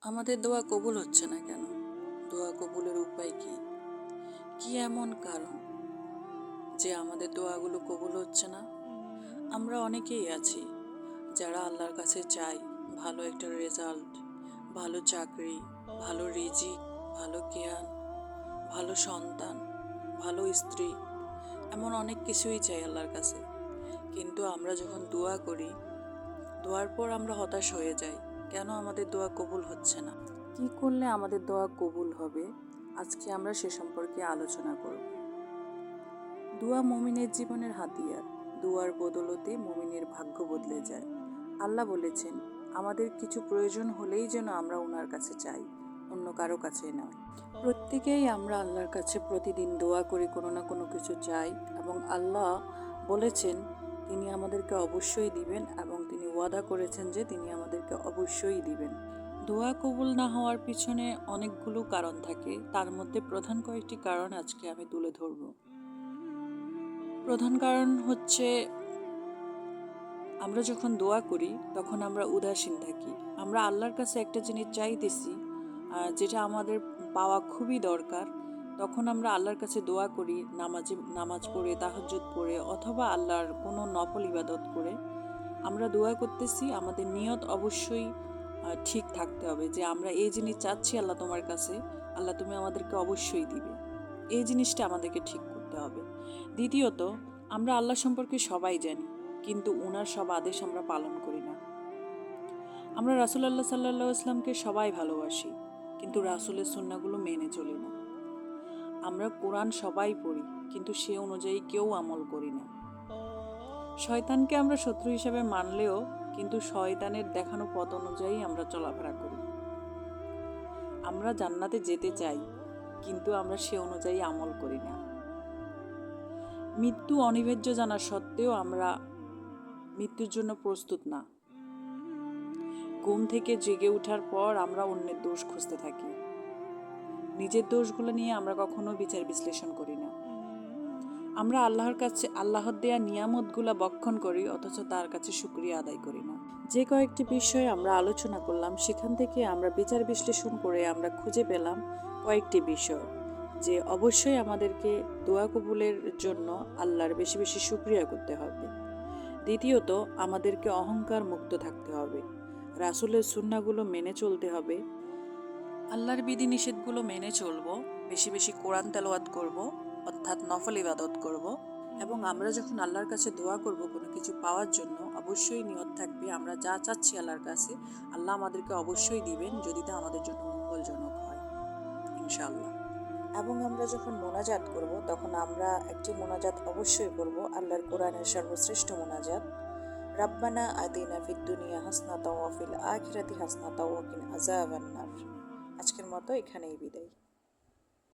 আমাদের দোয়া কবুল হচ্ছে না কেন? দোয়া কবুলের উপায় কি? কি এমন কারণ যে আমাদের দোয়াগুলো কবুল হচ্ছে না? আমরা অনেকেই আছি যারা আল্লাহর কাছে চাই ভালো একটা রেজাল্ট, ভালো চাকরি, ভালো রিজিক, ভালো জ্ঞান, ভালো সন্তান, ভালো স্ত্রী, এমন অনেক কিছুই চাই আল্লাহর কাছে। কিন্তু আমরা যখন দোয়া করি, দোয়ার পর আমরা হতাশ হয়ে যাই। কেন আমাদের দোয়া কবুল হচ্ছে না? কি করলে আমাদের দোয়া কবুল হবে? আজকে আমরা সে সম্পর্কে আলোচনা করব। দোয়া মুমিনের জীবনের হাতিয়ার। দোয়ার বদলতে মুমিনের ভাগ্য বদলে যায়। আল্লাহ বলেছেন, আমাদের কিছু প্রয়োজন হলেই যেন আমরা ওনার কাছে চাই, অন্য কারো কাছে নয়। প্রত্যেকেই আমরা আল্লাহর কাছে প্রতিদিন দোয়া করি, কোনো না কোনো কিছু চাই, এবং আল্লাহ বলেছেন তিনি আমাদেরকে অবশ্যই দিবেন, এবং তিনি ওয়াদা করেছেন যে তিনি আমাদেরকে অবশ্যই দিবেন। দোয়া কবুল না হওয়ার পিছনে অনেকগুলো কারণ থাকে, তার মধ্যে প্রধান কয়েকটি কারণ আজকে আমি তুলে ধরব। প্রধান কারণ হচ্ছে, আমরা যখন দোয়া করি তখন আমরা উদাসীন থাকি। আমরা আল্লাহর কাছে একটা জিনিস চাইতেছি, যেটা আমাদের পাওয়া খুবই দরকার। তখন আমরা আল্লাহর কাছে দোয়া করি, নামাজ পড়ে, তাহাজ্জুদ পড়ে, অথবা আল্লাহর কোনো নফল ইবাদত করে আমরা দোয়া করতেছি। আমাদের নিয়ত অবশ্যই ঠিক থাকতে হবে যে আমরা এই জিনিস চাচ্ছি আল্লাহ তোমার কাছে, আল্লাহ তুমি আমাদেরকে অবশ্যই দিবে। এই জিনিসটা আমাদেরকে ঠিক করতে হবে। দ্বিতীয়ত, আমরা আল্লাহ সম্পর্কে সবাই জানি, কিন্তু ওনার সব আদেশ আমরা পালন করি না। আমরা রাসূলুল্লাহ সাল্লাল্লাহু আলাইহি ইসলামকে সবাই ভালোবাসি, কিন্তু রাসূলের সুন্নাহগুলো মেনে চলি না। আমরা কোরআন সবাই পড়ি, কিন্তু সে অনুযায়ী কেউ আমল করি না। শয়তানকে আমরা শত্রু হিসেবে মানলেও কিন্তু শয়তানের দেখানো পথ অনুযায়ী আমরা চলাফেরা করি। আমরা জান্নাতে যেতে চাই, কিন্তু আমরা সে অনুযায়ী আমল করি না। মৃত্যু অনিবার্য জানা সত্ত্বেও আমরা মৃত্যুর জন্য প্রস্তুত না। ঘুম থেকে জেগে ওঠার পর আমরা অন্যের দোষ খুঁজতে থাকি। নিজের দোষগুলো নিয়ে আমরা কখনো বিচার বিশ্লেষণ করি না। আমরা আল্লাহর দেয়া নিয়ামতগুলা বক্ষণ করি, অথচ তার কাছে শুকরিয়া আদায় করি না। যে কয়েকটি বিষয়ে আমরা আলোচনা করলাম, সেখান থেকে আমরা বিচার বিশ্লেষণ করে আমরা খুঁজে পেলাম কয়েকটি বিষয়, যে অবশ্যই আমাদেরকে দোয়া কবুলের জন্য আল্লাহর বেশি বেশি শুকরিয়া করতে হবে। দ্বিতীয়ত, আমাদেরকে অহংকার মুক্ত থাকতে হবে, রাসূলের সুন্নাহগুলো মেনে চলতে হবে, আল্লাহর বিধিনিষেধগুলো মেনে চলবো, বেশি বেশি কোরআন তেলাওয়াত করব, অর্থাৎ নফল ইবাদত করব। এবং আমরা যখন আল্লাহর কাছে দোয়া করব কোনো কিছু পাওয়ার জন্য, অবশ্যই নিয়ত থাকবে আমরা যা চাচ্ছি আল্লাহর কাছে আল্লাহ আমাদেরকে অবশ্যই দিবেন, যদি তা আমাদের জন্য মঙ্গলজনক হয়, ইনশাআল্লাহ। এবং আমরা যখন মোনাজাত করব, তখন আমরা একটি মোনাজাত অবশ্যই করব, আল্লাহর কোরআনের সর্বশ্রেষ্ঠ মোনাজাত, রাব্বানা আতিনা ফিদ দুনিয়া হাসনাতাও ওয়া ফিল আখিরাতি হাসনাতাও ওয়া কিনা আযাবান্নার। আজকের মতো এখানেই বিদায়।